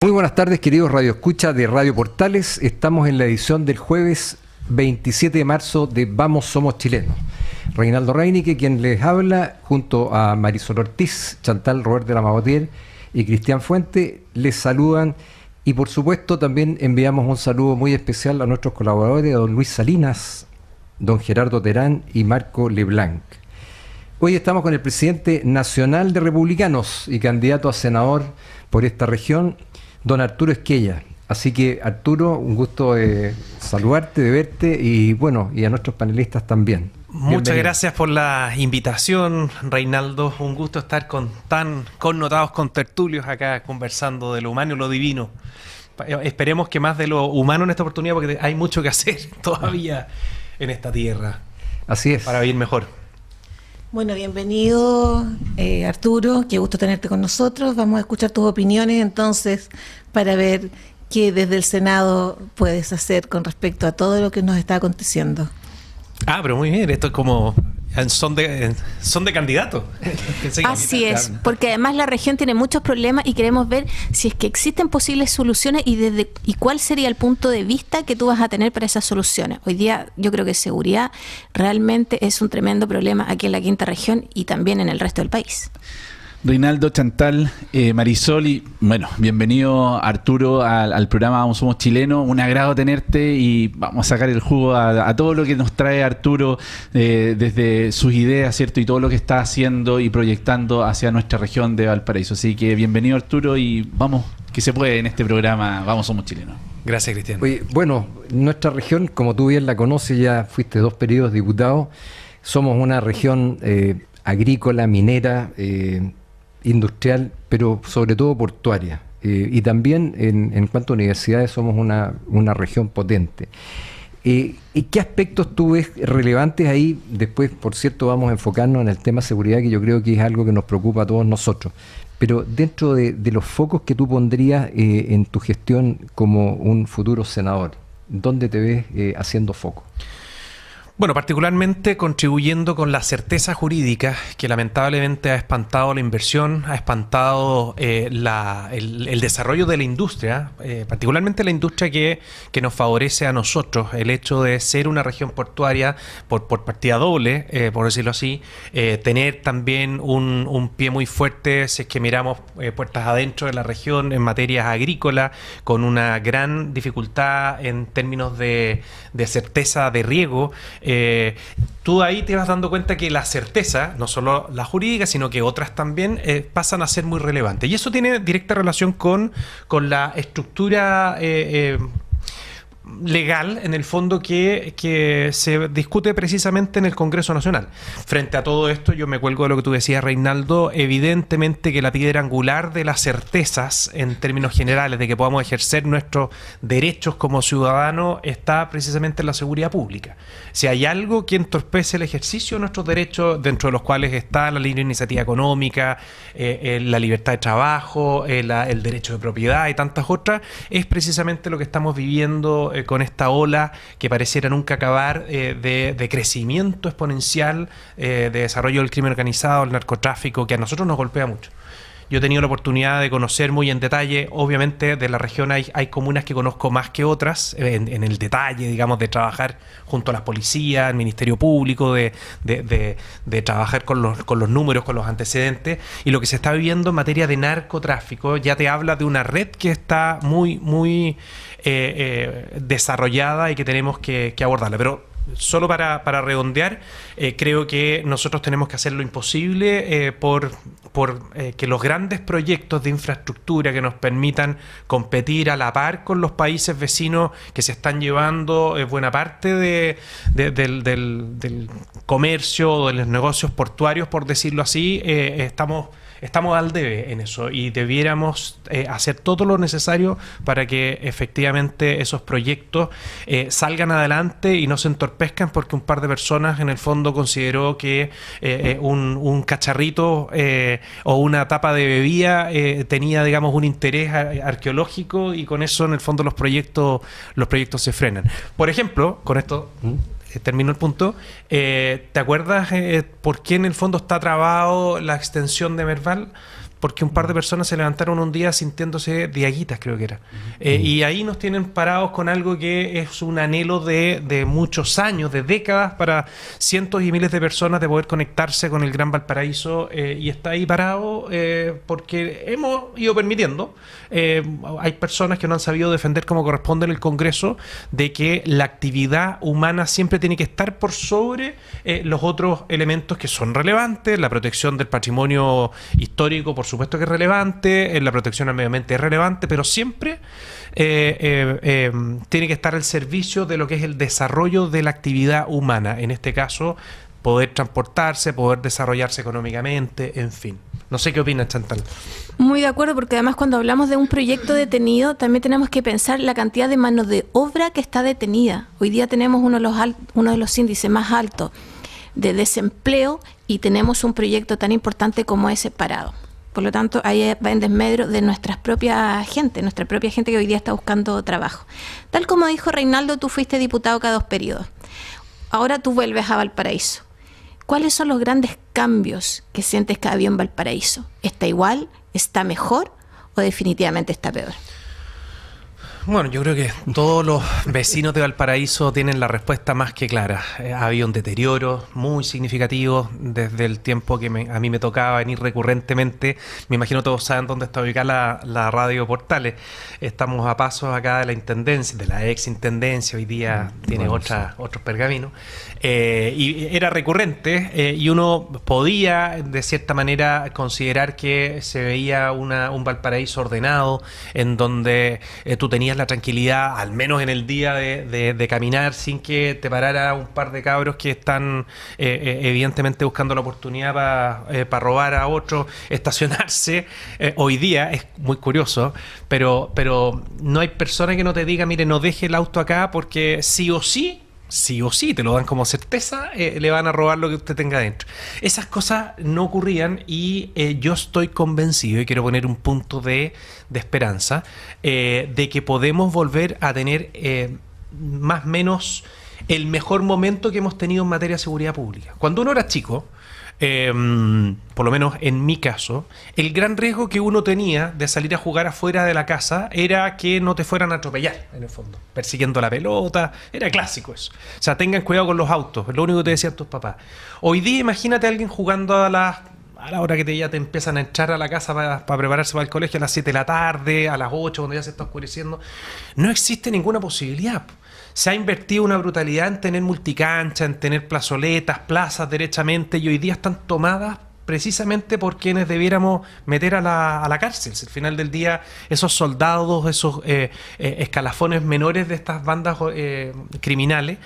Muy buenas tardes, queridos radioescuchas de Radio Portales. Estamos en la edición del jueves 27 de marzo de Vamos Somos Chilenos. Reinaldo Reinike, quien les habla, junto a Marisol Ortiz, Chantal Robert de la Mabotier y Cristian Fuente, les saludan y por supuesto también enviamos un saludo muy especial a nuestros colaboradores, a don Luis Salinas, don Gerardo Terán y Marco Leblanc. Hoy estamos con el presidente nacional de Republicanos y candidato a senador por esta región, don Arturo Esquella. Así que, Arturo, un gusto saludarte, de verte y bueno, y a nuestros panelistas también. Muchas gracias por la invitación, Reinaldo. Un gusto estar con tan connotados contertulios acá conversando de lo humano y lo divino. Esperemos que más de lo humano en esta oportunidad, porque hay mucho que hacer todavía en esta tierra. Así es. Para vivir mejor. Bueno, bienvenido Arturo, qué gusto tenerte con nosotros. Vamos a escuchar tus opiniones entonces para ver qué desde el Senado puedes hacer con respecto a todo lo que nos está aconteciendo. Pero muy bien, esto es como son de candidatos. Así es, porque además la región tiene muchos problemas y queremos ver si es que existen posibles soluciones y cuál sería el punto de vista que tú vas a tener para esas soluciones. Hoy día yo creo que seguridad realmente es un tremendo problema aquí en la quinta región y también en el resto del país. Reinaldo, Chantal, Marisol y bueno, bienvenido Arturo al programa Vamos Somos Chilenos. Un agrado tenerte y vamos a sacar el jugo a todo lo que nos trae Arturo desde sus ideas, ¿cierto? Y todo lo que está haciendo y proyectando hacia nuestra región de Valparaíso. Así que bienvenido Arturo y vamos, que se puede en este programa Vamos Somos Chilenos. Gracias, Cristian. Oye, bueno, nuestra región, como tú bien la conoces, ya fuiste 2 periodos diputado, somos una región agrícola, minera, industrial, pero sobre todo portuaria. Y también en cuanto a universidades somos una región potente. ¿Y qué aspectos tú ves relevantes ahí? Después, por cierto, vamos a enfocarnos en el tema seguridad, que yo creo que es algo que nos preocupa a todos nosotros. Pero dentro de los focos que tú pondrías en tu gestión como un futuro senador, ¿dónde te ves haciendo foco? Bueno, particularmente contribuyendo con la certeza jurídica que lamentablemente ha espantado la inversión, ha espantado el desarrollo de la industria, particularmente la industria que nos favorece a nosotros, el hecho de ser una región portuaria por partida doble, por decirlo así, tener también un pie muy fuerte si es que miramos puertas adentro de la región en materias agrícolas, con una gran dificultad en términos de certeza de riego. Tú ahí te vas dando cuenta que la certeza, no solo la jurídica, sino que otras también, pasan a ser muy relevantes. Y eso tiene directa relación con la estructura legal, en el fondo, que se discute precisamente en el Congreso Nacional. Frente a todo esto, yo me cuelgo de lo que tú decías, Reinaldo. Evidentemente que la piedra angular de las certezas, en términos generales, de que podamos ejercer nuestros derechos como ciudadanos, está precisamente en la seguridad pública. Si hay algo que entorpece el ejercicio de nuestros derechos, dentro de los cuales está la libre iniciativa económica, la libertad de trabajo, el derecho de propiedad y tantas otras, es precisamente lo que estamos viviendo con esta ola que pareciera nunca acabar, de crecimiento exponencial, de desarrollo del crimen organizado, el narcotráfico, que a nosotros nos golpea mucho. Yo he tenido la oportunidad de conocer muy en detalle, obviamente de la región hay comunas que conozco más que otras, en el detalle, digamos, de trabajar junto a las policías, el Ministerio Público, de trabajar con los números, con los antecedentes, y lo que se está viviendo en materia de narcotráfico ya te habla de una red que está muy desarrollada y que tenemos que abordarla. Pero solo para redondear, creo que nosotros tenemos que hacer lo imposible por que los grandes proyectos de infraestructura que nos permitan competir a la par con los países vecinos que se están llevando buena parte del comercio o de los negocios portuarios, por decirlo así, estamos al debe en eso y debiéramos hacer todo lo necesario para que efectivamente esos proyectos salgan adelante y no se entorpezcan porque un par de personas en el fondo consideró que un cacharrito o una tapa de bebida tenía, digamos, un interés arqueológico, y con eso en el fondo los proyectos se frenan. Por ejemplo, con esto termino el punto. ¿Te acuerdas por qué en el fondo está trabado la extensión de Merval? porque un par de personas se levantaron un día sintiéndose diaguitas, creo que era. Y ahí nos tienen parados con algo que es un anhelo de muchos años, de décadas, para cientos y miles de personas de poder conectarse con el Gran Valparaíso, y está ahí parado porque hemos ido permitiendo. Hay personas que no han sabido defender como corresponde en el Congreso de que la actividad humana siempre tiene que estar por sobre los otros elementos que son relevantes. La protección del patrimonio histórico, por supuesto que es relevante, la protección al medio ambiente es relevante, pero siempre tiene que estar al servicio de lo que es el desarrollo de la actividad humana. En este caso, poder transportarse, poder desarrollarse económicamente, en fin. No sé qué opinas, Chantal. Muy de acuerdo, porque además cuando hablamos de un proyecto detenido, también tenemos que pensar la cantidad de mano de obra que está detenida. Hoy día tenemos uno de los índices más altos de desempleo y tenemos un proyecto tan importante como ese parado. Por lo tanto, ahí va en desmedro de nuestra propia gente que hoy día está buscando trabajo. Tal como dijo Reinaldo, tú fuiste diputado cada 2 periodos. Ahora tú vuelves a Valparaíso. ¿Cuáles son los grandes cambios que sientes que había en Valparaíso? ¿Está igual? ¿Está mejor? ¿O definitivamente está peor? Bueno, yo creo que todos los vecinos de Valparaíso tienen la respuesta más que clara. Ha habido un deterioro muy significativo desde el tiempo que a mí me tocaba venir recurrentemente. Me imagino todos saben dónde está ubicada la radio Portales. Estamos a pasos acá de la intendencia, de la ex intendencia, hoy día tiene otros pergaminos. Y era recurrente, y uno podía de cierta manera considerar que se veía un Valparaíso ordenado, en donde tú tenías la tranquilidad, al menos en el día de caminar, sin que te parara un par de cabros que están evidentemente buscando la oportunidad para robar a otro, estacionarse. Hoy día es muy curioso, pero no hay persona que no te diga, mire, no deje el auto acá porque sí o sí, te lo dan como certeza, le van a robar lo que usted tenga dentro. Esas cosas no ocurrían, y yo estoy convencido, y quiero poner un punto de esperanza, de que podemos volver a tener más o menos el mejor momento que hemos tenido en materia de seguridad pública. Cuando uno era chico, por lo menos en mi caso, el gran riesgo que uno tenía de salir a jugar afuera de la casa era que no te fueran a atropellar, en el fondo, persiguiendo la pelota. Era clásico eso. O sea, tengan cuidado con los autos, es lo único que te decían tus papás. Hoy día imagínate a alguien jugando a la hora que ya te empiezan a entrar a la casa para prepararse para el colegio, a las 7 de la tarde, a las 8, cuando ya se está oscureciendo. No existe ninguna posibilidad. Se ha invertido una brutalidad en tener multicancha, en tener plazoletas, plazas derechamente, y hoy día están tomadas precisamente por quienes debiéramos meter a la cárcel. Al final del día, esos soldados, esos escalafones menores de estas bandas criminales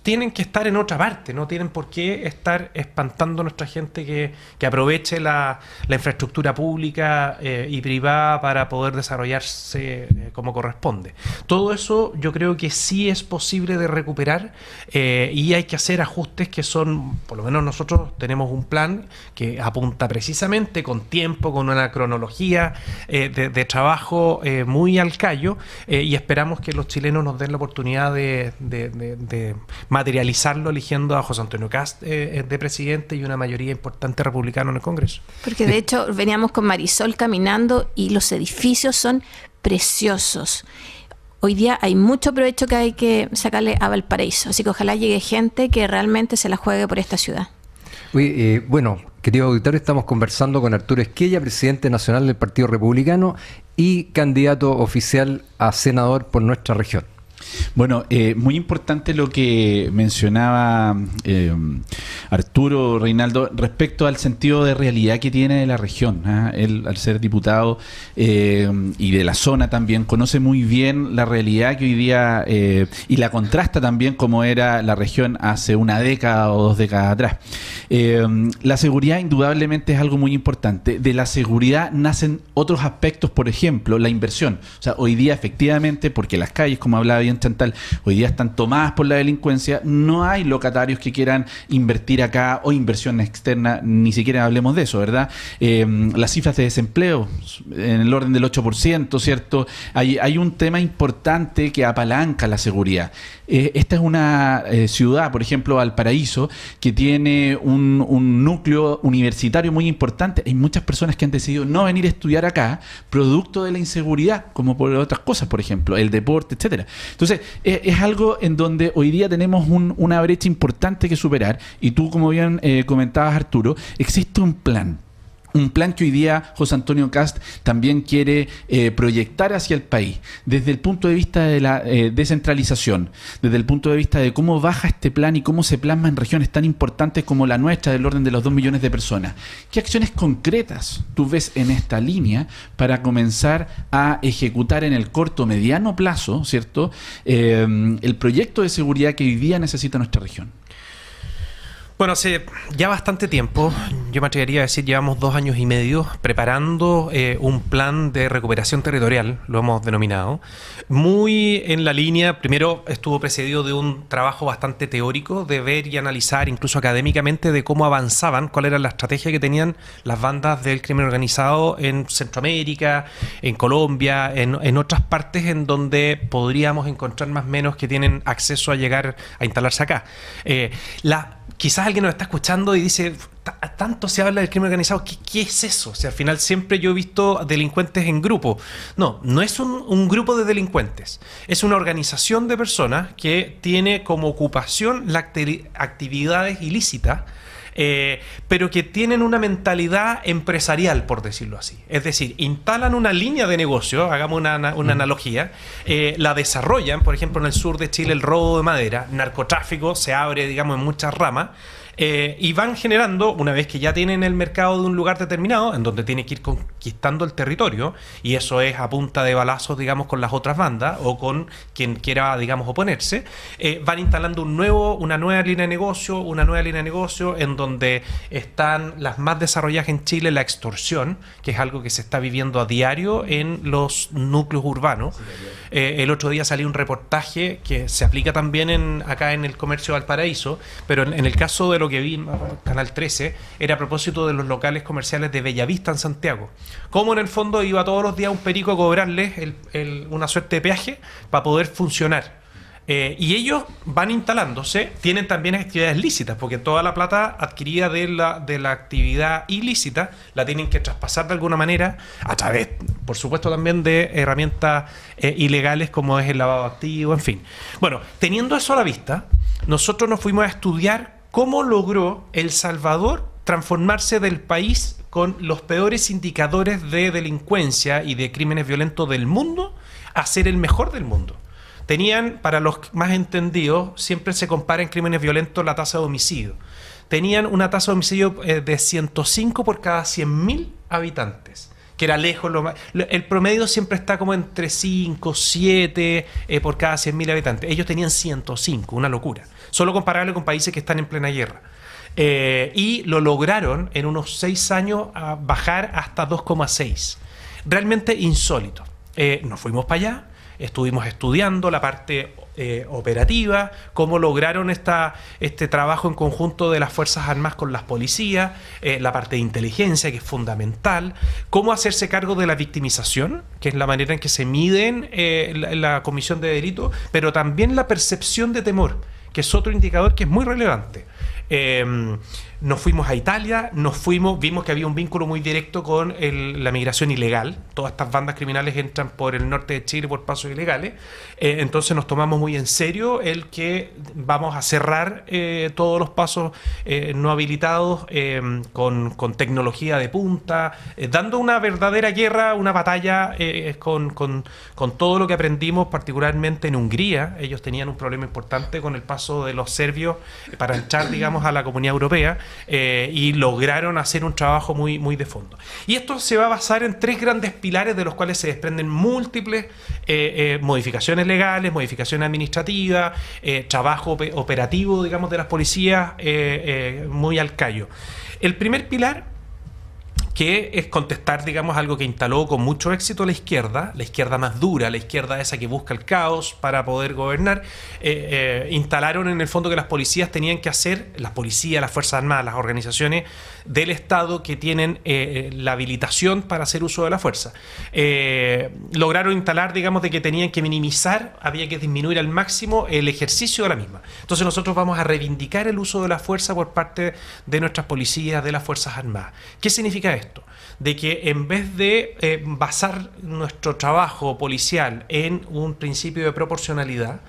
tienen que estar en otra parte, no tienen por qué estar espantando a nuestra gente que aproveche la infraestructura pública y privada para poder desarrollarse como corresponde. Todo eso yo creo que sí es posible de recuperar, y hay que hacer ajustes que son, por lo menos nosotros tenemos un plan que apunta precisamente con tiempo, con una cronología de trabajo muy al callo, y esperamos que los chilenos nos den la oportunidad de materializarlo eligiendo a José Antonio Kast de presidente y una mayoría importante republicana en el Congreso. Porque de hecho veníamos con Marisol caminando y los edificios son preciosos. Hoy día hay mucho provecho que hay que sacarle a Valparaíso, así que ojalá llegue gente que realmente se la juegue por esta ciudad. Bueno, querido auditorio, estamos conversando con Arturo Esquella, presidente nacional del Partido Republicano y candidato oficial a senador por nuestra región. Bueno, muy importante lo que mencionaba Arturo, Reinaldo, respecto al sentido de realidad que tiene de la región. Él, al ser diputado y de la zona también, conoce muy bien la realidad que hoy día, y la contrasta también como era la región hace una década o 2 décadas atrás. La seguridad indudablemente es algo muy importante. De la seguridad nacen otros aspectos, por ejemplo, la inversión. O sea, hoy día efectivamente, porque las calles, como hablaba bien Chantal, hoy día están tomadas por la delincuencia, no hay locatarios que quieran invertir invertir acá, o inversión externa, ni siquiera hablemos de eso, ¿verdad? Las cifras de desempleo en el orden del 8%, ¿cierto? Hay un tema importante que apalanca la seguridad. Esta es una ciudad, por ejemplo, Valparaíso, que tiene un núcleo universitario muy importante. Hay muchas personas que han decidido no venir a estudiar acá, producto de la inseguridad, como por otras cosas, por ejemplo, el deporte, etcétera. Entonces, es algo en donde hoy día tenemos una brecha importante que superar, y tú, como bien comentabas, Arturo, existe un plan que hoy día José Antonio Kast también quiere proyectar hacia el país, desde el punto de vista de la descentralización, desde el punto de vista de cómo baja este plan y cómo se plasma en regiones tan importantes como la nuestra, del orden de los 2 millones de personas. ¿Qué acciones concretas tú ves en esta línea para comenzar a ejecutar en el corto, mediano plazo, ¿cierto?, el proyecto de seguridad que hoy día necesita nuestra región? Bueno, hace ya bastante tiempo, yo me atrevería a decir, llevamos 2 años y medio preparando un plan de recuperación territorial, lo hemos denominado, muy en la línea. Primero estuvo precedido de un trabajo bastante teórico, de ver y analizar incluso académicamente de cómo avanzaban, cuál era la estrategia que tenían las bandas del crimen organizado en Centroamérica, en Colombia, en otras partes en donde podríamos encontrar más o menos que tienen acceso a llegar a instalarse acá. Quizás alguien nos está escuchando y dice, tanto se habla del crimen organizado, ¿qué es eso? O sea, al final siempre yo he visto delincuentes en grupo. No es un grupo de delincuentes. Es una organización de personas que tiene como ocupación las actividades ilícitas, pero que tienen una mentalidad empresarial, por decirlo así. Es decir, instalan una línea de negocio, hagamos una analogía, la desarrollan, por ejemplo, en el sur de Chile, el robo de madera, narcotráfico, se abre, digamos, en muchas ramas, y van generando, una vez que ya tienen el mercado de un lugar determinado, en donde tienen que ir conquistando el territorio, y eso es a punta de balazos, digamos, con las otras bandas, o con quien quiera, digamos, oponerse, van instalando una nueva línea de negocio, en donde están las más desarrolladas en Chile, la extorsión, que es algo que se está viviendo a diario en los núcleos urbanos. El otro día salió un reportaje que se aplica también acá en el comercio de Valparaíso, pero en el caso de lo que vi en Canal 13, era a propósito de los locales comerciales de Bellavista en Santiago. Cómo en el fondo iba todos los días un perico a cobrarles una suerte de peaje para poder funcionar. Y ellos van instalándose, tienen también actividades lícitas, porque toda la plata adquirida de la actividad ilícita la tienen que traspasar de alguna manera a través, por supuesto, también de herramientas ilegales como es el lavado activo, en fin. Bueno, teniendo eso a la vista, nosotros nos fuimos a estudiar cómo logró El Salvador transformarse del país con los peores indicadores de delincuencia y de crímenes violentos del mundo a ser el mejor del mundo. Tenían, para los más entendidos, siempre se compara en crímenes violentos la tasa de homicidio. Tenían una tasa de homicidio de 105 por cada 100.000 habitantes, que era lejos. El promedio siempre está como entre 5, 7 por cada 100.000 habitantes. Ellos tenían 105, una locura. Solo comparable con países que están en plena guerra. Y lo lograron en unos 6 años a bajar hasta 2,6. Realmente insólito. Nos fuimos para allá, estuvimos estudiando la parte operativa, cómo lograron este trabajo en conjunto de las Fuerzas Armadas con las policías, la parte de inteligencia, que es fundamental, cómo hacerse cargo de la victimización, que es la manera en que se miden la comisión de delito, pero también la percepción de temor, que es otro indicador que es muy relevante. Nos fuimos a Italia, vimos que había un vínculo muy directo con la migración ilegal. Todas estas bandas criminales entran por el norte de Chile por pasos ilegales. Entonces nos tomamos muy en serio el que vamos a cerrar todos los pasos no habilitados con tecnología de punta, dando una verdadera guerra, una batalla con todo lo que aprendimos, particularmente en Hungría. Ellos tenían un problema importante con el paso de los serbios para entrar, digamos, a la Comunidad Europea. Y lograron hacer un trabajo muy, muy de fondo. Y esto se va a basar en 3 grandes pilares de los cuales se desprenden múltiples modificaciones legales, modificaciones administrativas, trabajo operativo, digamos, de las policías muy al callo. El primer pilar, que es contestar, digamos, algo que instaló con mucho éxito la izquierda más dura, la izquierda esa que busca el caos para poder gobernar. Instalaron en el fondo que las policías tenían que hacer, las policías, las Fuerzas Armadas, las organizaciones del Estado que tienen la habilitación para hacer uso de la fuerza. Lograron instalar, digamos, de que tenían que minimizar, había que disminuir al máximo el ejercicio de la misma. Entonces nosotros vamos a reivindicar el uso de la fuerza por parte de nuestras policías, de las Fuerzas Armadas. ¿Qué significa esto? De que en vez de basar nuestro trabajo policial en un principio de proporcionalidad,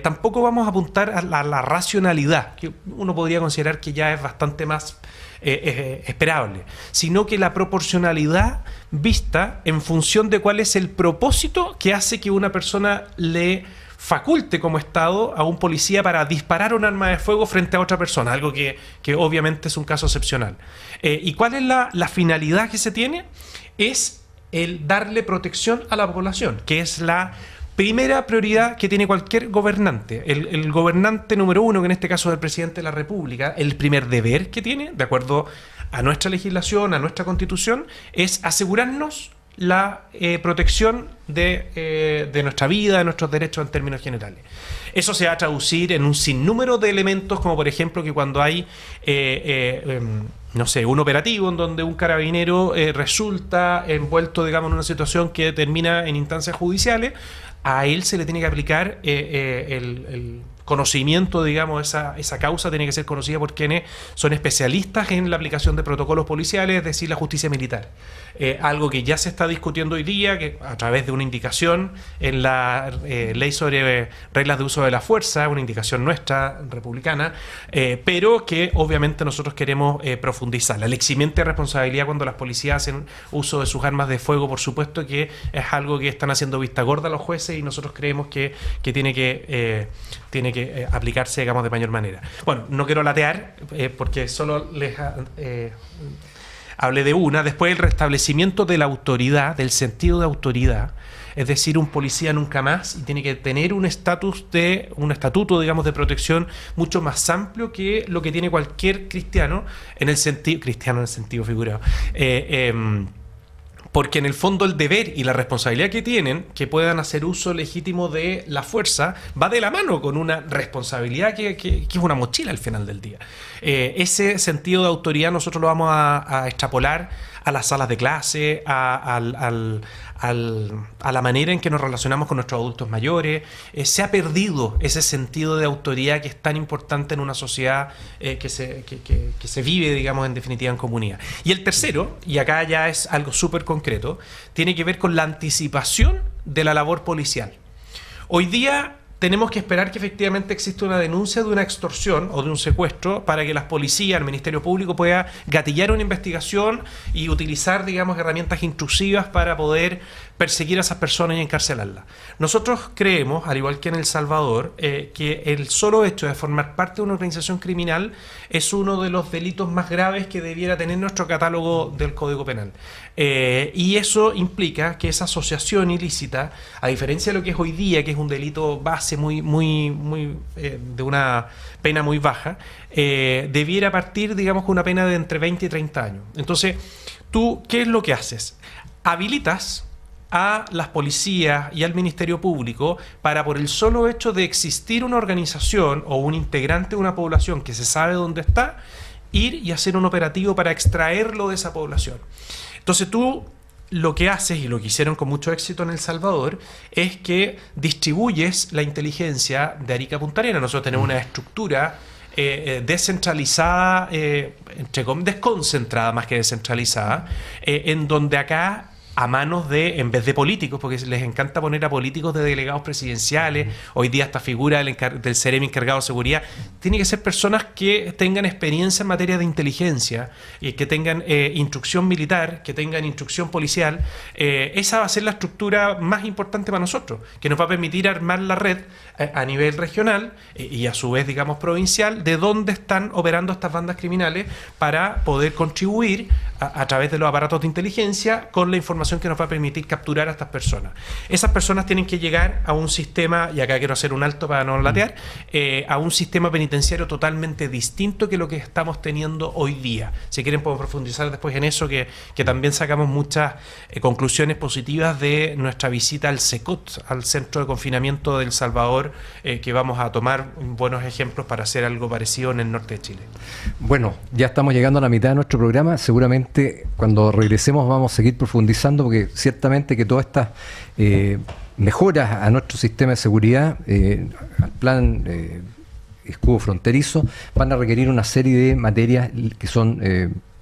tampoco vamos a apuntar a la racionalidad, que uno podría considerar que ya es bastante más esperable, sino que la proporcionalidad vista en función de cuál es el propósito que hace que una persona le faculte como Estado a un policía para disparar un arma de fuego frente a otra persona, algo que obviamente es un caso excepcional. ¿Y cuál es la finalidad que se tiene? Es el darle protección a la población, que es la primera prioridad que tiene cualquier gobernante. El gobernante número uno, que en este caso es el presidente de la República, el primer deber que tiene, de acuerdo a nuestra legislación, a nuestra Constitución, es asegurarnos la protección de nuestra vida, de nuestros derechos en términos generales. Eso se va a traducir en un sinnúmero de elementos, como por ejemplo que cuando hay un operativo en donde un carabinero resulta envuelto, digamos, en una situación que termina en instancias judiciales, a él se le tiene que aplicar el conocimiento, digamos, esa causa tiene que ser conocida por quienes son especialistas en la aplicación de protocolos policiales, es decir, la justicia militar. Algo que ya se está discutiendo hoy día, que a través de una indicación en la ley sobre reglas de uso de la fuerza, una indicación nuestra, republicana, pero que obviamente nosotros queremos profundizar. La eximiente responsabilidad cuando las policías hacen uso de sus armas de fuego, por supuesto que es algo que están haciendo vista gorda los jueces y nosotros creemos que tiene que aplicarse, digamos, de mayor manera. Bueno, no quiero latear porque solo les hablé de una. Después, el restablecimiento de la autoridad, del sentido de autoridad, es decir, un policía nunca más, y tiene que tener un estatuto, digamos, de protección mucho más amplio que lo que tiene cualquier cristiano en el sentido figurado. Porque en el fondo el deber y la responsabilidad que tienen, que puedan hacer uso legítimo de la fuerza, va de la mano con una responsabilidad que es una mochila al final del día. Ese sentido de autoridad nosotros lo vamos a extrapolar a las salas de clase, a la manera en que nos relacionamos con nuestros adultos mayores. Se ha perdido ese sentido de autoridad que es tan importante en una sociedad que se vive, digamos, en definitiva en comunidad. Y el tercero, y acá ya es algo súper concreto, tiene que ver con la anticipación de la labor policial. Hoy día tenemos que esperar que efectivamente exista una denuncia de una extorsión o de un secuestro para que las policías, el Ministerio Público pueda gatillar una investigación y utilizar, digamos, herramientas intrusivas para poder perseguir a esas personas y encarcelarlas. Nosotros creemos, al igual que en El Salvador, que el solo hecho de formar parte de una organización criminal es uno de los delitos más graves que debiera tener nuestro catálogo del Código Penal. Y eso implica que esa asociación ilícita, a diferencia de lo que es hoy día, que es un delito base muy de una pena muy baja, debiera partir, digamos, con una pena de entre 20 y 30 años. Entonces, ¿tú qué es lo que haces? Habilitas a las policías y al Ministerio Público para, por el solo hecho de existir una organización o un integrante de una población que se sabe dónde está, ir y hacer un operativo para extraerlo de esa población. Entonces tú lo que haces, y lo que hicieron con mucho éxito en El Salvador, es que distribuyes la inteligencia de Arica a Punta Arenas. Nosotros tenemos una estructura descentralizada, desconcentrada más que descentralizada, en donde acá, a manos de, en vez de políticos, porque les encanta poner a políticos de delegados presidenciales, hoy día esta figura del Ceremi encargado de seguridad, tiene que ser personas que tengan experiencia en materia de inteligencia, y que tengan instrucción militar, que tengan instrucción policial. Esa va a ser la estructura más importante para nosotros, que nos va a permitir armar la red a nivel regional y a su vez, digamos, provincial, de dónde están operando estas bandas criminales para poder contribuir a través de los aparatos de inteligencia con la información información que nos va a permitir capturar a estas personas. Esas personas tienen que llegar a un sistema, y acá quiero hacer un alto para no latear, a un sistema penitenciario totalmente distinto que lo que estamos teniendo hoy día. Si quieren podemos profundizar después en eso, que también sacamos muchas conclusiones positivas de nuestra visita al CECOT, al Centro de Confinamiento de El Salvador, que vamos a tomar buenos ejemplos para hacer algo parecido en el norte de Chile. Bueno, ya estamos llegando a la mitad de nuestro programa. Seguramente cuando regresemos vamos a seguir profundizando, porque ciertamente que todas estas mejoras a nuestro sistema de seguridad, al plan escudo fronterizo, van a requerir una serie de materias que son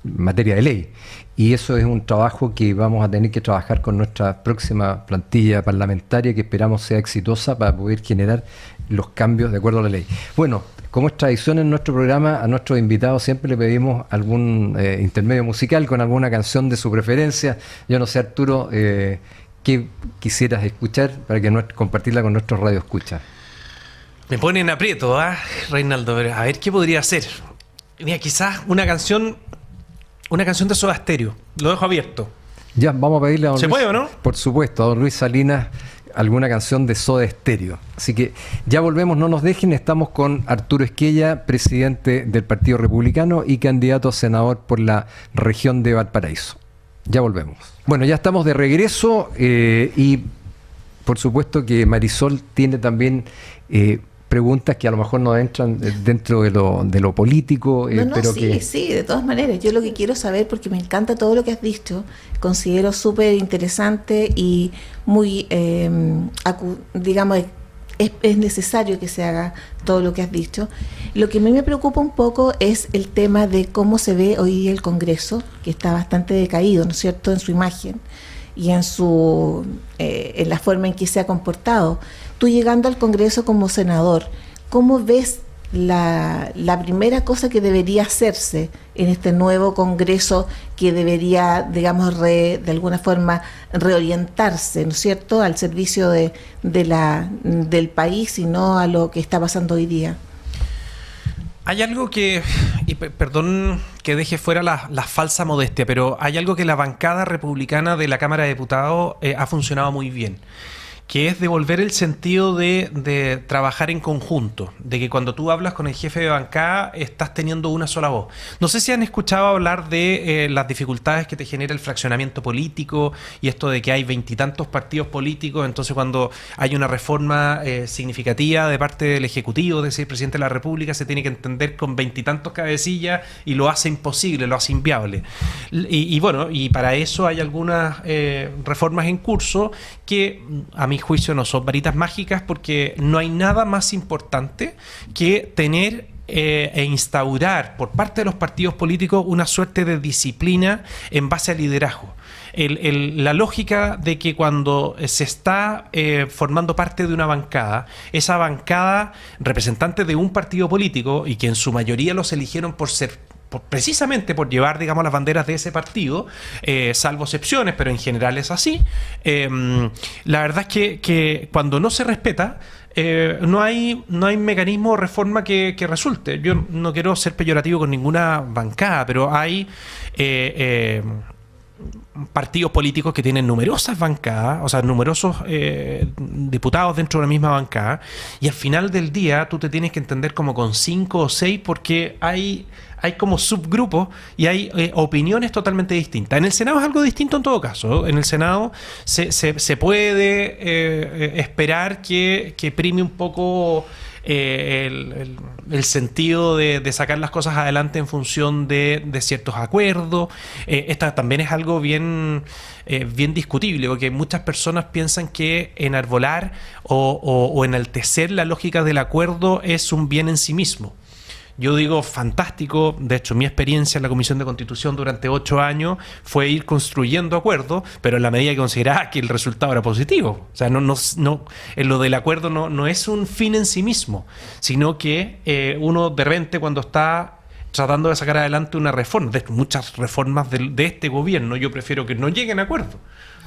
materia de ley. Y eso es un trabajo que vamos a tener que trabajar con nuestra próxima plantilla parlamentaria, que esperamos sea exitosa para poder generar los cambios de acuerdo a la ley. Bueno, como es tradición en nuestro programa, a nuestros invitados siempre le pedimos algún intermedio musical con alguna canción de su preferencia. Yo no sé, Arturo, ¿qué quisieras escuchar para que compartirla con nuestros radioescuchas? Me ponen aprieto, Reinaldo? A ver, ¿qué podría ser? Mira, quizás una canción de Soda Stereo. Lo dejo abierto. Ya, vamos a pedirle a don ¿Se Luis, puede o no? Por supuesto, a don Luis Salinas alguna canción de Soda Stereo. Así que ya volvemos, no nos dejen. Estamos con Arturo Esquella, presidente del Partido Republicano y candidato a senador por la región de Valparaíso. Ya volvemos. Bueno, ya estamos de regreso y por supuesto que Marisol tiene también preguntas que a lo mejor no entran dentro de lo político. Pero sí, de todas maneras. Yo lo que quiero saber, porque me encanta todo lo que has dicho, considero súper interesante y muy, digamos, es necesario que se haga todo lo que has dicho. Lo que a mí me preocupa un poco es el tema de cómo se ve hoy día el Congreso, que está bastante decaído, ¿no es cierto?, en su imagen y en la forma en que se ha comportado. Tú llegando al Congreso como senador, ¿cómo ves la primera cosa que debería hacerse en este nuevo Congreso que debería, digamos, de alguna forma reorientarse, ¿no es cierto?, al servicio del país y no a lo que está pasando hoy día? Hay algo que, y perdón que deje fuera la falsa modestia, pero hay algo que la bancada republicana de la Cámara de Diputados ha funcionado muy bien, que es devolver el sentido de trabajar en conjunto, de que cuando tú hablas con el jefe de bancada estás teniendo una sola voz. No sé si han escuchado hablar de las dificultades que te genera el fraccionamiento político y esto de que hay 20 y tantos partidos políticos, entonces cuando hay una reforma significativa de parte del Ejecutivo, es decir, el presidente de la República, se tiene que entender con 20 y tantos cabecillas y lo hace imposible, lo hace inviable. Y bueno, y para eso hay algunas reformas en curso que a mi juicio no son varitas mágicas, porque no hay nada más importante que tener e instaurar por parte de los partidos políticos una suerte de disciplina en base al liderazgo. La lógica de que cuando se está formando parte de una bancada, esa bancada, representante de un partido político, y que en su mayoría los eligieron precisamente por llevar, digamos, las banderas de ese partido, salvo excepciones, pero en general es así. La verdad es que cuando no se respeta, no hay mecanismo o reforma que resulte. Yo no quiero ser peyorativo con ninguna bancada, pero hay partidos políticos que tienen numerosas bancadas, o sea, numerosos diputados dentro de la misma bancada, y al final del día tú te tienes que entender como con 5 o 6, porque hay como subgrupos y hay opiniones totalmente distintas. En el Senado es algo distinto en todo caso. En el Senado se puede esperar que prime un poco el sentido de sacar las cosas adelante en función de ciertos acuerdos. Esta también es algo bien discutible, porque muchas personas piensan que enarbolar o enaltecer la lógica del acuerdo es un bien en sí mismo. Yo digo fantástico. De hecho, mi experiencia en la Comisión de Constitución durante 8 años fue ir construyendo acuerdos, pero en la medida que consideraba que el resultado era positivo. O sea, no, en lo del acuerdo no es un fin en sí mismo, sino que uno de repente, cuando está tratando de sacar adelante una reforma, de muchas reformas de este gobierno, yo prefiero que no lleguen a acuerdo,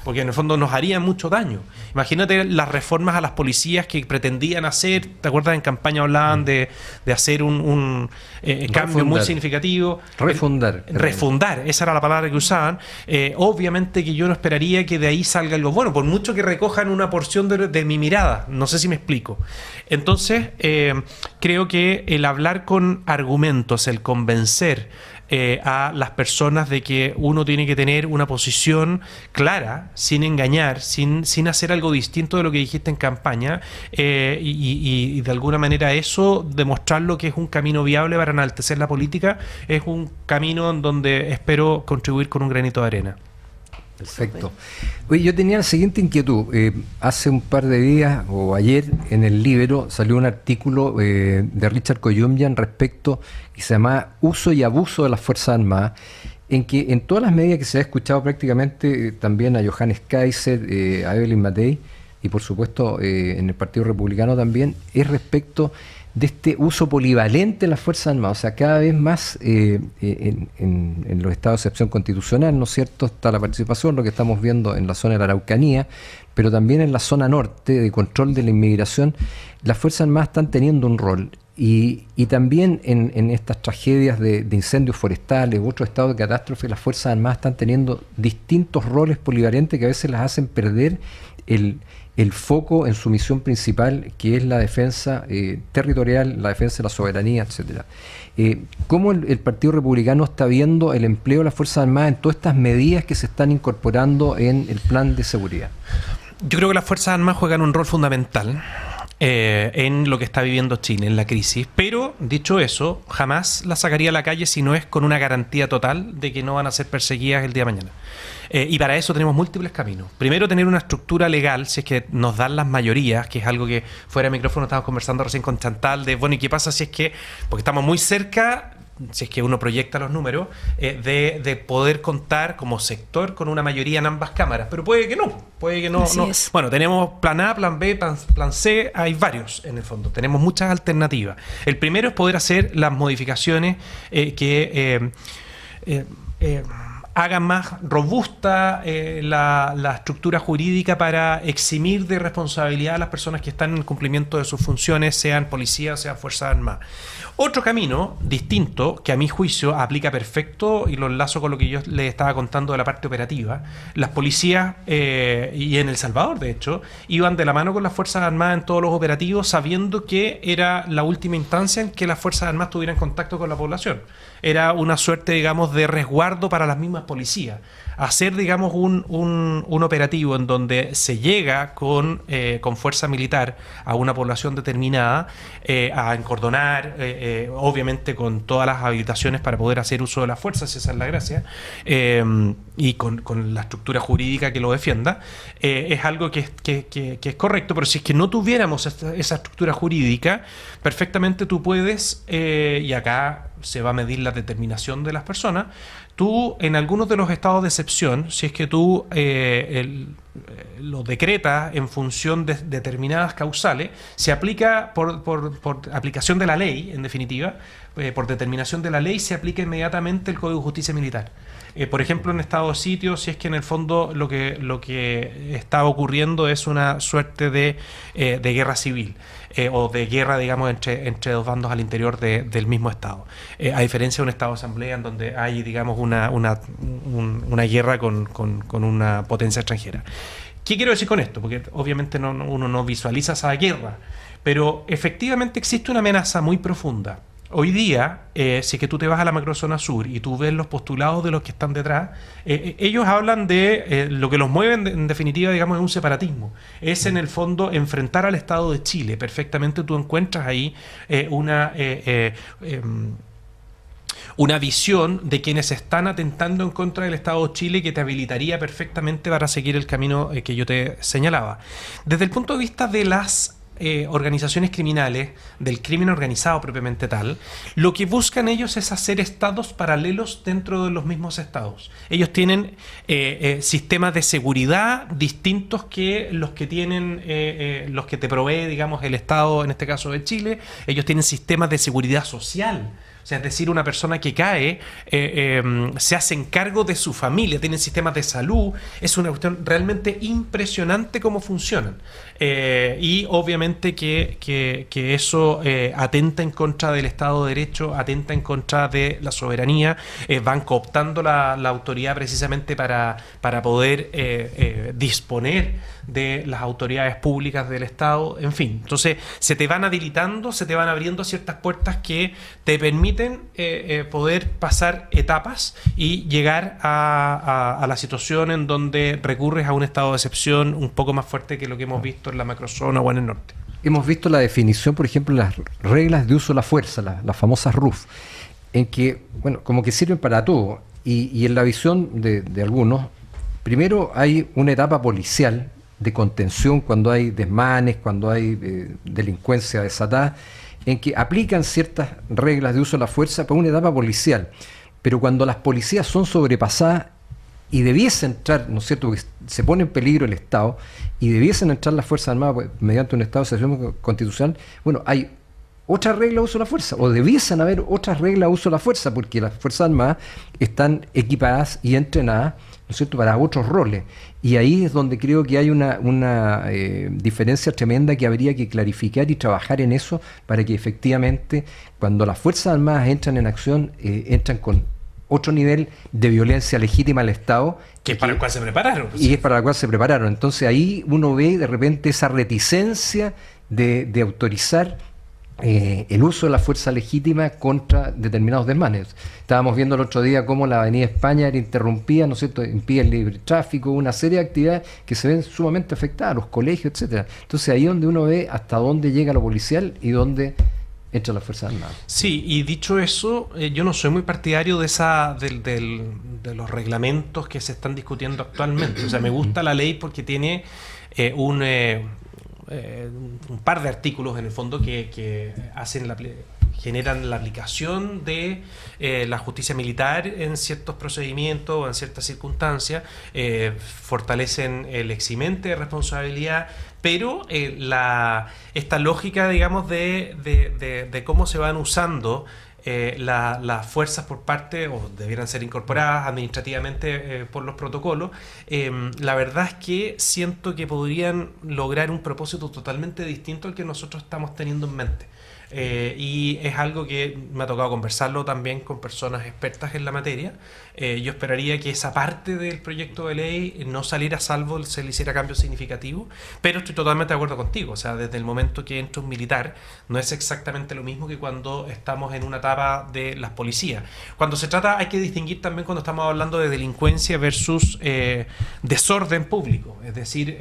porque en el fondo nos haría mucho daño. Imagínate las reformas a las policías que pretendían hacer, ¿te acuerdas? En campaña hablaban de hacer un cambio muy significativo. Refundar, esa era la palabra que usaban. Obviamente que yo no esperaría que de ahí salga algo bueno, por mucho que recojan una porción de mi mirada, no sé si me explico. Entonces, creo que el hablar con argumentos, el convencer a las personas de que uno tiene que tener una posición clara, sin engañar, sin hacer algo distinto de lo que dijiste en campaña, y de alguna manera eso, demostrarlo que es un camino viable para enaltecer la política, es un camino en donde espero contribuir con un granito de arena. Perfecto. Oye, yo tenía la siguiente inquietud. Hace un par de días, o ayer, en el Libero salió un artículo de Richard Koyunyan respecto, que se llama Uso y Abuso de las Fuerzas Armadas, en que en todas las medidas que se ha escuchado prácticamente, también a Johannes Kaiser, a Evelyn Matei, y por supuesto en el Partido Republicano también, es respecto de este uso polivalente de las Fuerzas Armadas. O sea, cada vez más en los estados de excepción constitucional, ¿no es cierto?, está la participación, lo que estamos viendo en la zona de la Araucanía, pero también en la zona norte de control de la inmigración, las Fuerzas Armadas están teniendo un rol. Y también en estas tragedias de incendios forestales u otros estados de catástrofe, las Fuerzas Armadas están teniendo distintos roles polivalentes que a veces las hacen perder el foco en su misión principal, que es la defensa territorial, la defensa de la soberanía, etcétera. ¿Cómo el Partido Republicano está viendo el empleo de las Fuerzas Armadas en todas estas medidas que se están incorporando en el plan de seguridad? Yo creo que las Fuerzas Armadas juegan un rol fundamental en lo que está viviendo Chile, en la crisis, pero dicho eso, jamás la sacaría a la calle si no es con una garantía total de que no van a ser perseguidas el día de mañana. Y para eso tenemos múltiples caminos. Primero, tener una estructura legal, si es que nos dan las mayorías, que es algo que fuera de micrófono estábamos conversando recién con Chantal, de bueno, ¿y qué pasa si es que, porque estamos muy cerca, si es que uno proyecta los números, de poder contar como sector con una mayoría en ambas cámaras, pero puede que no. Bueno, tenemos plan A, plan B, plan C, hay varios en el fondo, tenemos muchas alternativas. El primero es poder hacer las modificaciones que hagan más robusta la estructura jurídica para eximir de responsabilidad a las personas que están en el cumplimiento de sus funciones, sean policías, sean Fuerzas Armadas. Otro camino distinto, que a mi juicio aplica perfecto, y lo enlazo con lo que yo les estaba contando de la parte operativa, las policías, y en El Salvador de hecho, iban de la mano con las Fuerzas Armadas en todos los operativos, sabiendo que era la última instancia en que las Fuerzas Armadas tuvieran contacto con la población. Era una suerte, digamos, de resguardo para las mismas policías. Hacer, digamos, un operativo en donde se llega con fuerza militar a una población determinada, a encordonar, obviamente con todas las habilitaciones para poder hacer uso de las fuerzas, esa es la gracia, y con la estructura jurídica que lo defienda, es algo que es correcto, pero si es que no tuviéramos esa estructura jurídica, perfectamente tú puedes, y acá se va a medir la determinación de las personas, tú en algunos de los estados de excepción, si es que tú lo decretas en función de determinadas causales, se aplica por aplicación de la ley, en definitiva, por determinación de la ley, se aplica inmediatamente el Código de Justicia Militar. Por ejemplo, en estado de sitio, si es que en el fondo lo que está ocurriendo es una suerte de guerra civil, o de guerra, digamos, entre dos bandos al interior del mismo estado, a diferencia de un estado de asamblea en donde hay, digamos, una guerra con una potencia extranjera. ¿Qué quiero decir con esto? Porque obviamente uno no visualiza esa guerra, pero efectivamente existe una amenaza muy profunda. Hoy día, si es que tú te vas a la macrozona sur y tú ves los postulados de los que están detrás, ellos hablan de lo que los mueve en definitiva, digamos, es un separatismo. Es en el fondo enfrentar al Estado de Chile. Perfectamente tú encuentras ahí una visión de quienes están atentando en contra del Estado de Chile que te habilitaría perfectamente para seguir el camino que yo te señalaba. Desde el punto de vista de las organizaciones criminales, del crimen organizado propiamente tal, lo que buscan ellos es hacer estados paralelos dentro de los mismos estados. Ellos tienen sistemas de seguridad distintos que los que tienen los que te provee, digamos, el Estado, en este caso de Chile. Ellos tienen sistemas de seguridad social. O sea, es decir, una persona que cae se hacen cargo de su familia, tienen sistemas de salud, es una cuestión realmente impresionante cómo funcionan. Y obviamente que eso atenta en contra del Estado de Derecho, atenta en contra de la soberanía, van cooptando la autoridad precisamente para poder disponer de las autoridades públicas del Estado, en fin. Entonces se te van habilitando, se te van abriendo ciertas puertas que te permiten poder pasar etapas y llegar a la situación en donde recurres a un estado de excepción un poco más fuerte que lo que hemos visto en la macrozona o en el norte. Hemos visto la definición, por ejemplo, las reglas de uso de la fuerza, las famosas RUF, en que, bueno, como que sirven para todo. Y en la visión de algunos, primero hay una etapa policial de contención cuando hay desmanes, cuando hay delincuencia desatada, en que aplican ciertas reglas de uso de la fuerza para una etapa policial. Pero cuando las policías son sobrepasadas y debiesen entrar, ¿no es cierto?, porque se pone en peligro el Estado y debiesen entrar las Fuerzas Armadas pues, mediante un estado de excepción constitucional, bueno, hay otra regla de uso de la fuerza, o debiesen haber otras reglas de uso de la fuerza, porque las Fuerzas Armadas están equipadas y entrenadas, ¿no es cierto?, para otros roles. Y ahí es donde creo que hay una diferencia tremenda que habría que clarificar y trabajar en eso para que efectivamente cuando las Fuerzas Armadas entran en acción, entran con otro nivel de violencia legítima al Estado. Que es para el cual se prepararon. Y es para el cual se prepararon. Entonces ahí uno ve de repente esa reticencia de autorizar el uso de la fuerza legítima contra determinados desmanes. Estábamos viendo el otro día cómo la Avenida España era interrumpida, ¿no es cierto?, impide el libre tráfico, una serie de actividades que se ven sumamente afectadas, los colegios, etcétera. Entonces ahí es donde uno ve hasta dónde llega lo policial y dónde entra la Fuerza Armada. Sí, y dicho eso, yo no soy muy partidario de los reglamentos que se están discutiendo actualmente. O sea, me gusta la ley porque tiene un par de artículos en el fondo que generan la aplicación de la justicia militar en ciertos procedimientos o en ciertas circunstancias, fortalecen el eximente de responsabilidad, pero esta lógica, digamos, de cómo se van usando las fuerzas por parte, o debieran ser incorporadas administrativamente por los protocolos, la verdad es que siento que podrían lograr un propósito totalmente distinto al que nosotros estamos teniendo en mente. Y es algo que me ha tocado conversarlo también con personas expertas en la materia. Yo esperaría que esa parte del proyecto de ley no saliera salvo se le hiciera cambios significativos, pero estoy totalmente de acuerdo contigo. O sea, desde el momento que entra un militar no es exactamente lo mismo que cuando estamos en una etapa de las policías. Cuando se trata, hay que distinguir también cuando estamos hablando de delincuencia versus desorden público, es decir,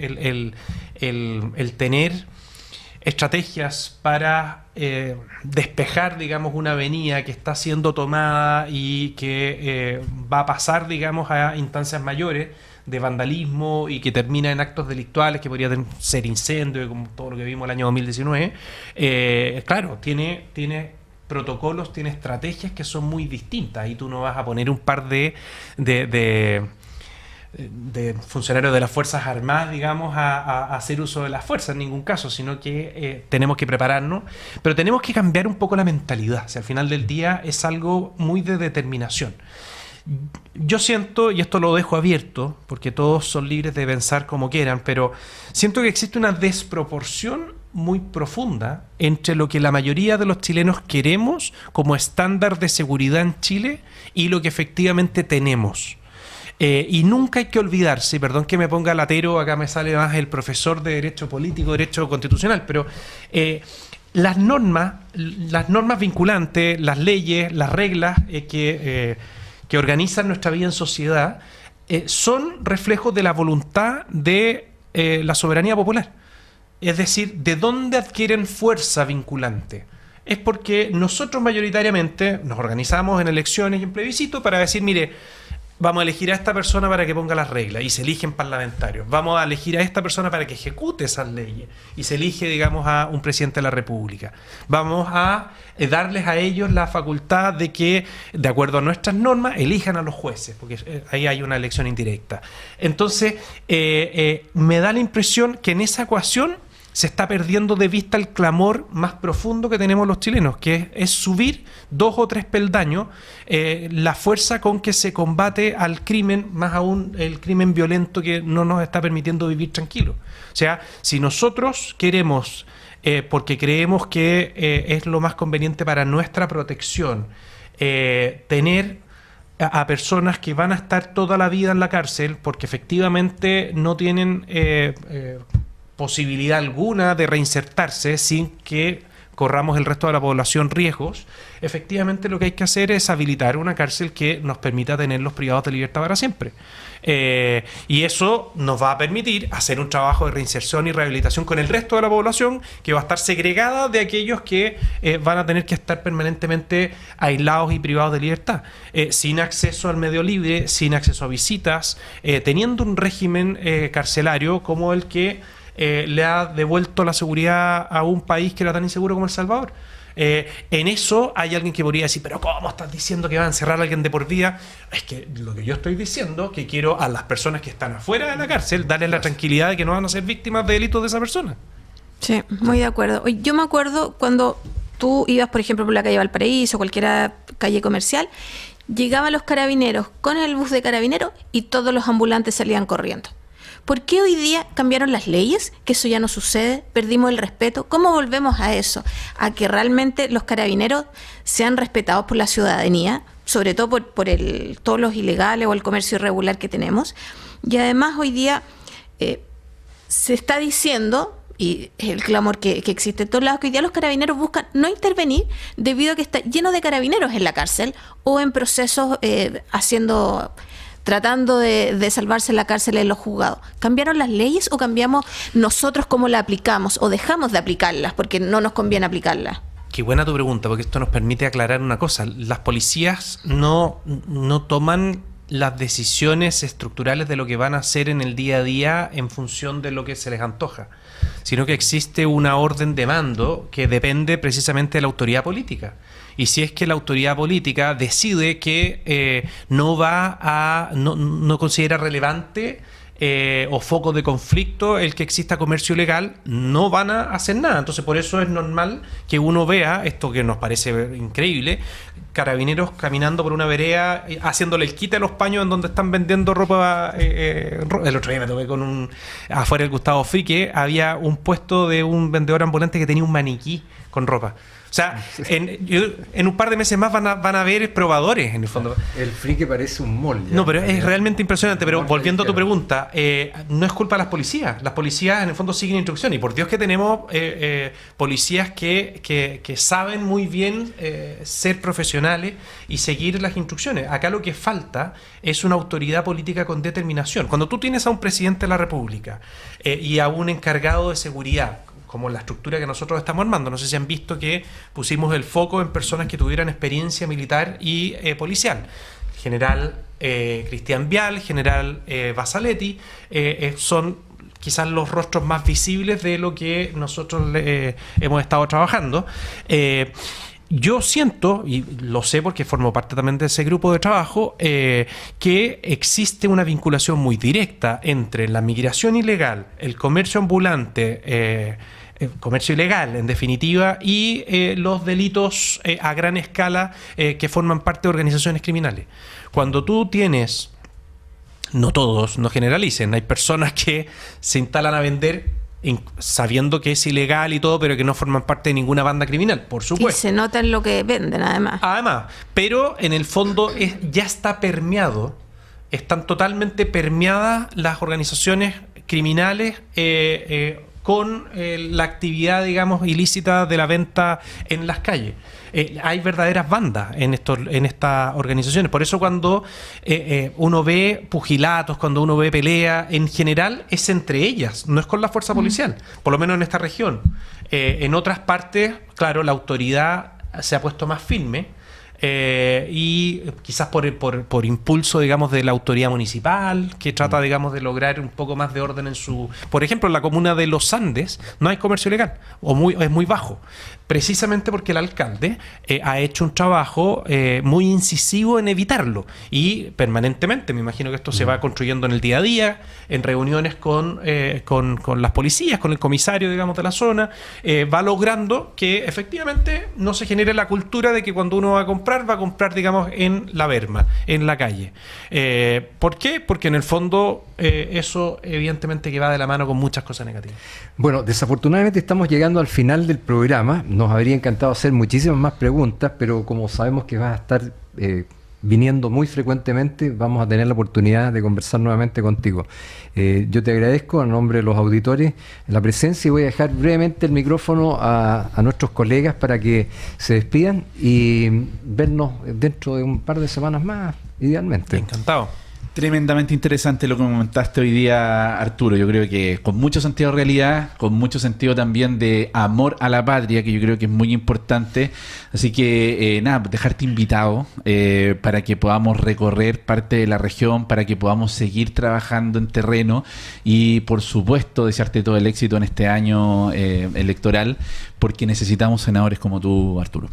el tener estrategias para despejar, digamos, una avenida que está siendo tomada y que va a pasar, digamos, a instancias mayores de vandalismo y que termina en actos delictuales que podría ser incendio, como todo lo que vimos el año 2019. Claro, tiene protocolos, tiene estrategias que son muy distintas. Ahí tú no vas a poner un par de funcionarios de las Fuerzas Armadas, digamos, a hacer uso de las fuerzas en ningún caso, sino que tenemos que prepararnos, pero tenemos que cambiar un poco la mentalidad. O sea, al final del día es algo muy de determinación. Yo siento, y esto lo dejo abierto, porque todos son libres de pensar como quieran, pero siento que existe una desproporción muy profunda entre lo que la mayoría de los chilenos queremos como estándar de seguridad en Chile y lo que efectivamente tenemos. Y nunca hay que olvidarse, perdón que me ponga latero, acá me sale más el profesor de Derecho Político, Derecho Constitucional, pero las normas vinculantes, las leyes, las reglas que organizan nuestra vida en sociedad son reflejos de la voluntad de la soberanía popular. Es decir, ¿de dónde adquieren fuerza vinculante? Es porque nosotros mayoritariamente nos organizamos en elecciones y en plebiscito para decir, mire, vamos a elegir a esta persona para que ponga las reglas y se eligen parlamentarios. Vamos a elegir a esta persona para que ejecute esas leyes y se elige, digamos, a un presidente de la República. Vamos a darles a ellos la facultad de que, de acuerdo a nuestras normas, elijan a los jueces, porque ahí hay una elección indirecta. Entonces, me da la impresión que en esa ecuación se está perdiendo de vista el clamor más profundo que tenemos los chilenos, que es subir 2 o 3 peldaños la fuerza con que se combate al crimen, más aún el crimen violento que no nos está permitiendo vivir tranquilos. O sea, si nosotros queremos, porque creemos que es lo más conveniente para nuestra protección, tener a personas que van a estar toda la vida en la cárcel porque efectivamente no tienen posibilidad alguna de reinsertarse sin que corramos el resto de la población riesgos, efectivamente lo que hay que hacer es habilitar una cárcel que nos permita tenerlos privados de libertad para siempre. Y eso nos va a permitir hacer un trabajo de reinserción y rehabilitación con el resto de la población que va a estar segregada de aquellos que van a tener que estar permanentemente aislados y privados de libertad, sin acceso al medio libre, sin acceso a visitas, teniendo un régimen carcelario como el que le ha devuelto la seguridad a un país que era tan inseguro como El Salvador. En eso hay alguien que podría decir, pero ¿cómo estás diciendo que va a encerrar a alguien de por vida? Es que lo que yo estoy diciendo, que quiero a las personas que están afuera de la cárcel darles la tranquilidad de que no van a ser víctimas de delitos de esa persona. Sí, muy de acuerdo. Yo me acuerdo cuando tú ibas, por ejemplo, por la calle Valparaíso, cualquier calle comercial, llegaban los carabineros con el bus de carabineros y todos los ambulantes salían corriendo. ¿Por qué hoy día cambiaron las leyes? Que eso ya no sucede, perdimos el respeto. ¿Cómo volvemos a eso? A que realmente los carabineros sean respetados por la ciudadanía, sobre todo por todos los ilegales o el comercio irregular que tenemos. Y además hoy día se está diciendo, y es el clamor que existe en todos lados, que hoy día los carabineros buscan no intervenir debido a que está lleno de carabineros en la cárcel o en procesos tratando de salvarse la cárcel en los juzgados. ¿Cambiaron las leyes o cambiamos nosotros cómo la aplicamos o dejamos de aplicarlas porque no nos conviene aplicarlas? Qué buena tu pregunta, porque esto nos permite aclarar una cosa. Las policías no toman las decisiones estructurales de lo que van a hacer en el día a día en función de lo que se les antoja, sino que existe una orden de mando que depende precisamente de la autoridad política. Y si es que la autoridad política decide que no considera relevante o foco de conflicto el que exista comercio ilegal, no van a hacer nada. Entonces por eso es normal que uno vea esto que nos parece increíble, carabineros caminando por una vereda haciéndole el quite a los paños en donde están vendiendo ropa. El otro día me topé con afuera del Gustavo Frique, había un puesto de un vendedor ambulante que tenía un maniquí con ropa. O sea, en un par de meses más van a haber probadores, en el fondo. El Frique parece un mall. No, pero es realmente impresionante. Pero volviendo a tu pregunta, no es culpa de las policías. Las policías, en el fondo, siguen instrucciones. Y por Dios que tenemos policías que saben muy bien ser profesionales y seguir las instrucciones. Acá lo que falta es una autoridad política con determinación. Cuando tú tienes a un presidente de la República y a un encargado de seguridad, como la estructura que nosotros estamos armando. No sé si han visto que pusimos el foco en personas que tuvieran experiencia militar y policial. General Cristian Vial, general Basaletti, son quizás los rostros más visibles de lo que nosotros hemos estado trabajando. Yo siento, y lo sé porque formo parte también de ese grupo de trabajo, que existe una vinculación muy directa entre la migración ilegal, el comercio ambulante, comercio ilegal en definitiva, y los delitos a gran escala que forman parte de organizaciones criminales. Cuando tú tienes, no todos, no generalicen, hay personas que se instalan a vender sabiendo que es ilegal y todo, pero que no forman parte de ninguna banda criminal, por supuesto. Y se nota en lo que venden, además. Pero en el fondo ya está permeado, están totalmente permeadas las organizaciones criminales con la actividad, digamos, ilícita de la venta en las calles. Hay verdaderas bandas en estas organizaciones. Por eso cuando uno ve pugilatos, cuando uno ve pelea, en general es entre ellas, no es con la fuerza policial, por lo menos en esta región. En otras partes, claro, la autoridad se ha puesto más firme, y quizás por impulso, digamos, de la autoridad municipal, que trata, digamos, de lograr un poco más de orden en su... Por ejemplo, en la comuna de Los Andes no hay comercio ilegal, es muy bajo, precisamente porque el alcalde ha hecho un trabajo muy incisivo en evitarlo, y permanentemente, me imagino que esto se va construyendo en el día a día, en reuniones con las policías, con el comisario, digamos, de la zona, va logrando que efectivamente no se genere la cultura de que cuando uno va a comprar, digamos, en la berma, en la calle. ¿Por qué? Porque en el fondo eso evidentemente que va de la mano con muchas cosas negativas. Bueno, desafortunadamente estamos llegando al final del programa. Nos habría encantado hacer muchísimas más preguntas, pero como sabemos que vas a estar viniendo muy frecuentemente, vamos a tener la oportunidad de conversar nuevamente contigo. Yo te agradezco a nombre de los auditores la presencia, y voy a dejar brevemente el micrófono a nuestros colegas para que se despidan y vernos dentro de un par de semanas más, idealmente. Encantado. Tremendamente interesante lo que comentaste hoy día, Arturo. Yo creo que con mucho sentido de realidad, con mucho sentido también de amor a la patria, que yo creo que es muy importante. Así que, nada, dejarte invitado para que podamos recorrer parte de la región, para que podamos seguir trabajando en terreno y, por supuesto, desearte todo el éxito en este año electoral, porque necesitamos senadores como tú, Arturo.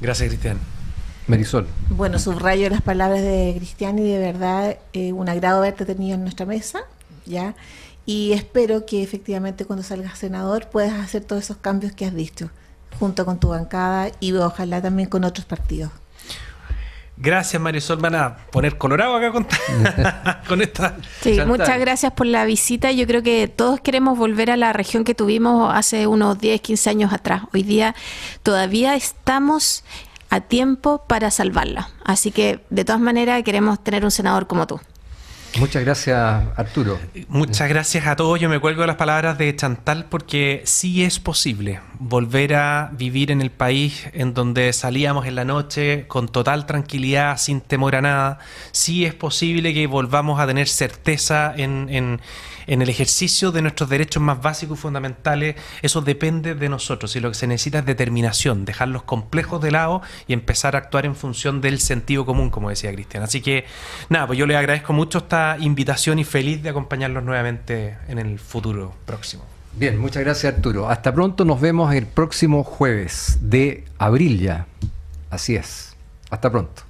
Gracias, Cristian. Marisol. Bueno, subrayo las palabras de Cristian, y de verdad un agrado haberte tenido en nuestra mesa, ¿ya? Y espero que efectivamente cuando salgas senador puedas hacer todos esos cambios que has dicho, junto con tu bancada y ojalá también con otros partidos. Gracias, Marisol. Van a poner colorado acá con esta. Sí, Chantal. muchas gracias por la visita. Yo creo que todos queremos volver a la región que tuvimos hace unos 10, 15 años atrás. Hoy día todavía estamos a tiempo para salvarla. Así que, de todas maneras, queremos tener un senador como tú. Muchas gracias, Arturo. Muchas gracias a todos. Yo me cuelgo de las palabras de Chantal, porque sí es posible volver a vivir en el país en donde salíamos en la noche con total tranquilidad, sin temor a nada. Sí es posible que volvamos a tener certeza en el ejercicio de nuestros derechos más básicos y fundamentales. Eso depende de nosotros, y lo que se necesita es determinación, dejar los complejos de lado y empezar a actuar en función del sentido común, como decía Cristian. Así que nada, pues yo les agradezco mucho esta invitación y feliz de acompañarlos nuevamente en el futuro próximo. Bien, muchas gracias, Arturo. Hasta pronto, nos vemos el próximo jueves de abril ya. Así es. Hasta pronto.